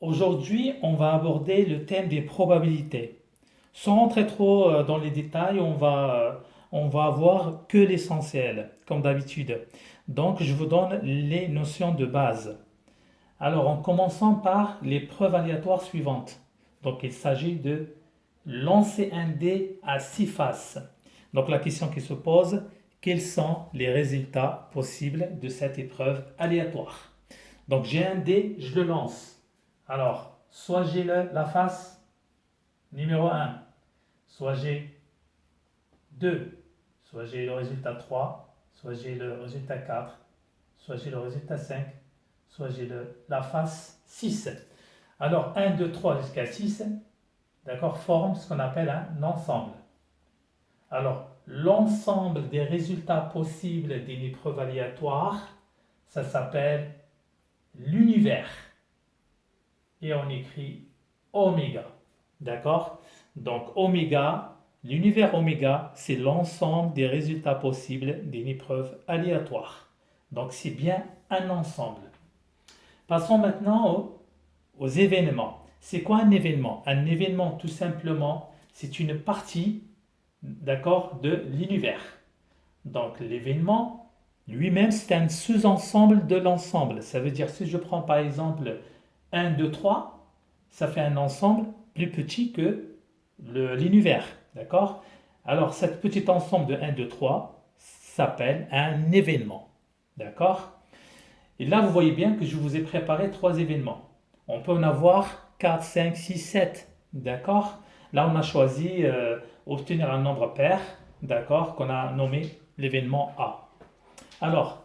Aujourd'hui, on va aborder le thème des probabilités. Sans rentrer trop dans les détails, on va voir que l'essentiel, comme d'habitude. Donc, je vous donne les notions de base. Alors, en commençant par les preuves aléatoires suivantes. Donc, il s'agit de lancer un dé à six faces. Donc, la question qui se pose, quels sont les résultats possibles de cette épreuve aléatoire? Donc j'ai un dé, je le lance. Alors, soit j'ai la face numéro un, soit j'ai 2, soit j'ai le résultat 3, soit j'ai le résultat 4, soit j'ai le résultat 5, soit j'ai la face 6. Alors 1, 2, 3 jusqu'à 6, d'accord, forment ce qu'on appelle un ensemble. Alors, l'ensemble des résultats possibles d'une épreuve aléatoire, ça s'appelle l'univers. Et on écrit oméga. D'accord? Donc oméga, l'univers oméga, c'est l'ensemble des résultats possibles d'une épreuve aléatoire. Donc c'est bien un ensemble. Passons maintenant aux événements. C'est quoi un événement? Un événement, tout simplement, c'est une partie, d'accord, de l'univers. Donc l'événement lui-même, c'est un sous-ensemble de l'ensemble. Ça veut dire, si je prends par exemple 1, 2, 3, ça fait un ensemble plus petit que l'univers. D'accord? Alors, cet petit ensemble de 1, 2, 3 s'appelle un événement. D'accord? Et là, vous voyez bien que je vous ai préparé trois événements. On peut en avoir 4, 5, 6, 7. D'accord? Là, on a choisi obtenir un nombre pair, d'accord, qu'on a nommé l'événement A. Alors,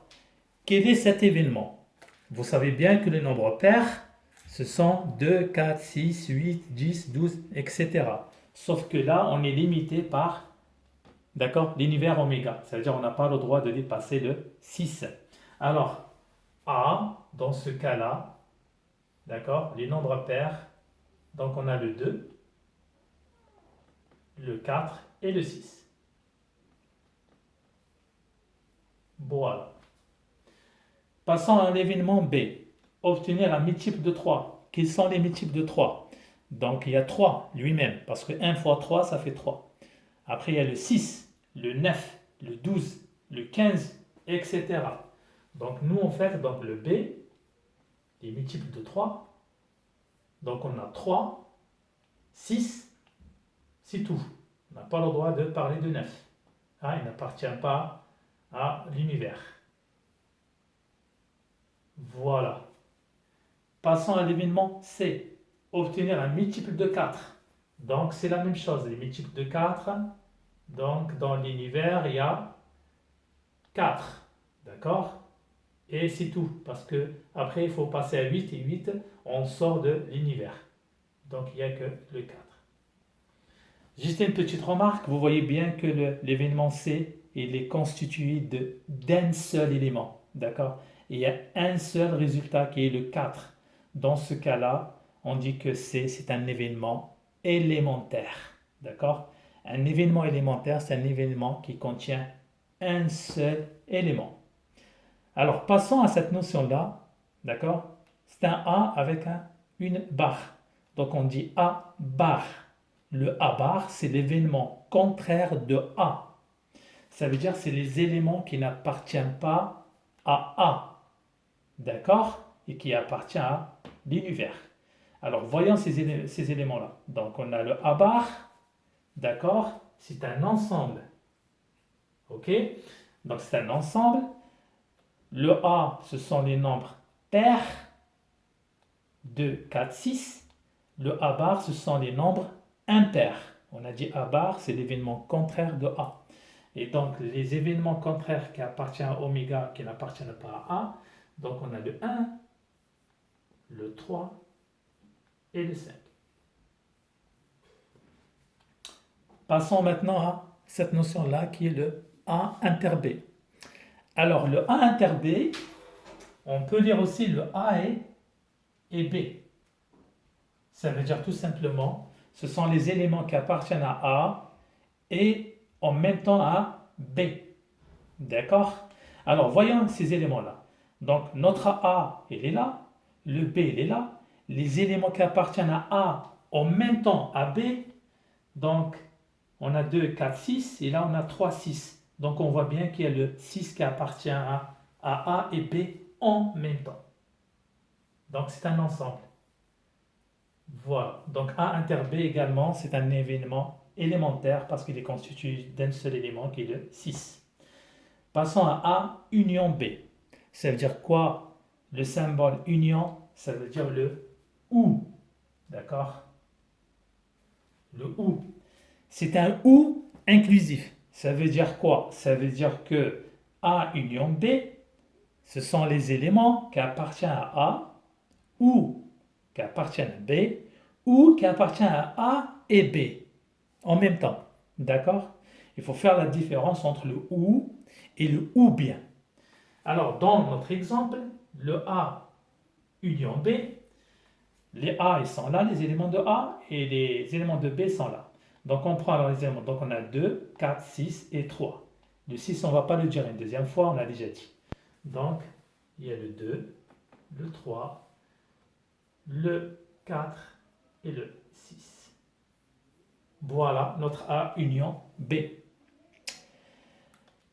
quel est cet événement? Vous savez bien que les nombres pairs, ce sont 2, 4, 6, 8, 10, 12, etc. Sauf que là, on est limité par, d'accord, l'univers oméga. Ça veut dire qu'on n'a pas le droit de dépasser le 6. Alors, A, dans ce cas-là, d'accord, les nombres pairs, donc on a le 2, le 4 et le 6. Voilà. Passons à l'événement B. Obtenir un multiple de 3. Quels sont les multiples de 3? Donc il y a 3 lui-même, parce que 1 fois 3, ça fait 3. Après, il y a le 6, le 9, le 12, le 15, etc. Donc nous, on fait donc le B, les multiples de 3. Donc on a 3, 6, c'est tout. On n'a pas le droit de parler de 9. Hein, il n'appartient pas à l'univers. Voilà. Passons à l'événement C. Obtenir un multiple de 4. Donc c'est la même chose. Les multiples de 4. Donc dans l'univers, il y a 4. D'accord? Et c'est tout. Parce que après, il faut passer à 8. Et 8, on sort de l'univers. Donc il n'y a que le 4. Juste une petite remarque. Vous voyez bien que l'événement C, il est constitué d'un seul élément. D'accord? Et il y a un seul résultat qui est le 4. Dans ce cas-là, on dit que c'est un événement élémentaire. D'accord? Un événement élémentaire, c'est un événement qui contient un seul élément. Alors, passons à cette notion-là. D'accord? C'est un A avec une barre. Donc, on dit A bar. Le A bar, c'est l'événement contraire de A. Ça veut dire que c'est les éléments qui n'appartiennent pas à A. D'accord? Et qui appartiennent à l'univers. Alors, voyons ces éléments-là. Donc, on a le A bar. D'accord? C'est un ensemble. OK? Donc, c'est un ensemble. Le A, ce sont les nombres pairs. 2, 4, 6. Le A bar, ce sont les nombres impairs. On a dit A bar, c'est l'événement contraire de A. Et donc, les événements contraires qui appartiennent à oméga, qui n'appartiennent pas à A, donc on a le 1, le 3 et le 5. Passons maintenant à cette notion-là qui est le A inter B. Alors, le A inter B, on peut dire aussi le A et B. Ça veut dire tout simplement, ce sont les éléments qui appartiennent à A et en même temps à B. D'accord? Alors, voyons ces éléments-là. Donc, notre A, il est là, le B, il est là, les éléments qui appartiennent à A en même temps à B, donc on a 2, 4, 6, et là on a 3, 6. Donc on voit bien qu'il y a le 6 qui appartient à A et B en même temps. Donc c'est un ensemble. Voilà. Donc A inter B également, c'est un événement élémentaire parce qu'il est constitué d'un seul élément qui est le 6. Passons à A union B. Ça veut dire quoi? Le symbole union, ça veut dire le OU. D'accord? Le OU. C'est un OU inclusif. Ça veut dire quoi? Ça veut dire que A union B, ce sont les éléments qui appartiennent à A ou qui appartiennent à B ou qui appartiennent à A et B en même temps. D'accord? Il faut faire la différence entre le OU et le OU bien. Alors, dans notre exemple, le A union B, les A ils sont là, les éléments de A, et les éléments de B sont là. Donc, on prend alors les éléments. Donc, on a 2, 4, 6 et 3. Le 6, on ne va pas le dire une deuxième fois, on l'a déjà dit. Donc, il y a le 2, le 3, le 4 et le 6. Voilà notre A union B.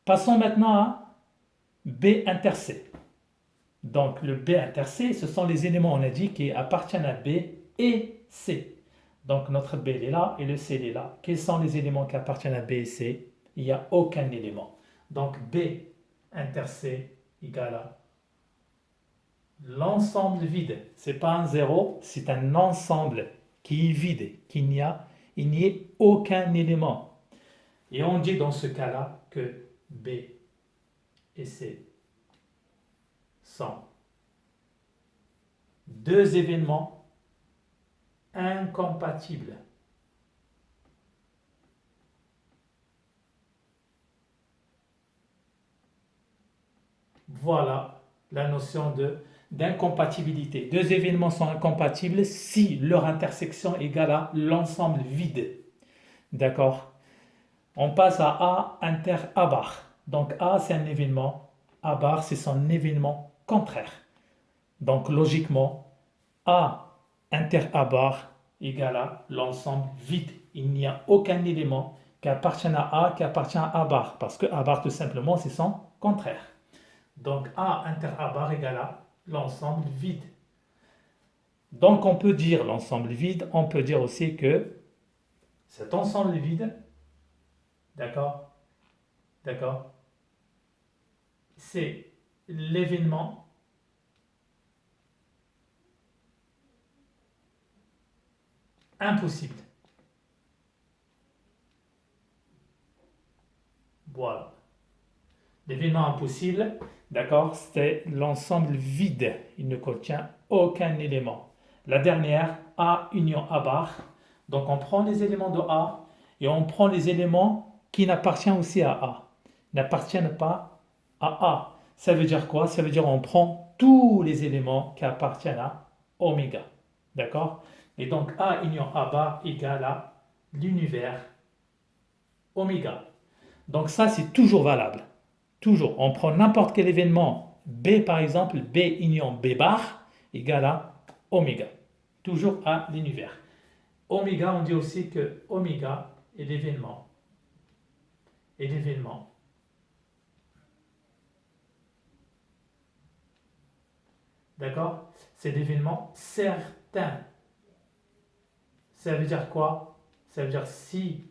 Passons maintenant à B inter C. Donc le B inter C, ce sont les éléments, on a dit, qui appartiennent à B et C. Donc notre B il est là et le C il est là. Quels sont les éléments qui appartiennent à B et C? Il n'y a aucun élément. Donc B inter C égale à l'ensemble vide. Ce n'est pas un zéro, c'est un ensemble qui est vide, il n'y ait aucun élément. Et on dit dans ce cas-là que B et C sont deux événements incompatibles. Voilà la notion d'incompatibilité. Deux événements sont incompatibles si leur intersection égale à l'ensemble vide. D'accord? On passe à A inter A bar. Donc A c'est un événement, A bar c'est son événement contraire. Donc logiquement, A inter A bar égale à l'ensemble vide. Il n'y a aucun élément qui appartient à A qui appartient à A bar, parce que A bar tout simplement c'est son contraire. Donc A inter A bar égale à l'ensemble vide. Donc on peut dire l'ensemble vide, on peut dire aussi que cet ensemble vide, d'accord, c'est l'événement impossible. Voilà. L'événement impossible, d'accord, c'est l'ensemble vide. Il ne contient aucun élément. La dernière, A union A bar. Donc on prend les éléments de A et on prend les éléments qui n'appartiennent aussi à A. N'appartiennent pas à A. Ça veut dire quoi? Ça veut dire on prend tous les éléments qui appartiennent à oméga. D'accord? Et donc A union A bar égale à l'univers oméga. Donc ça, c'est toujours valable. Toujours. On prend n'importe quel événement, B par exemple, B union B bar égale à oméga. Toujours à l'univers. Oméga, on dit aussi que oméga est l'événement. Et l'événement. D'accord? C'est l'événement certain. Ça veut dire quoi? Ça veut dire si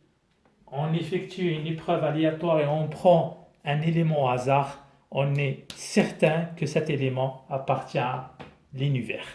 on effectue une épreuve aléatoire et on prend un élément au hasard, on est certain que cet élément appartient à l'univers.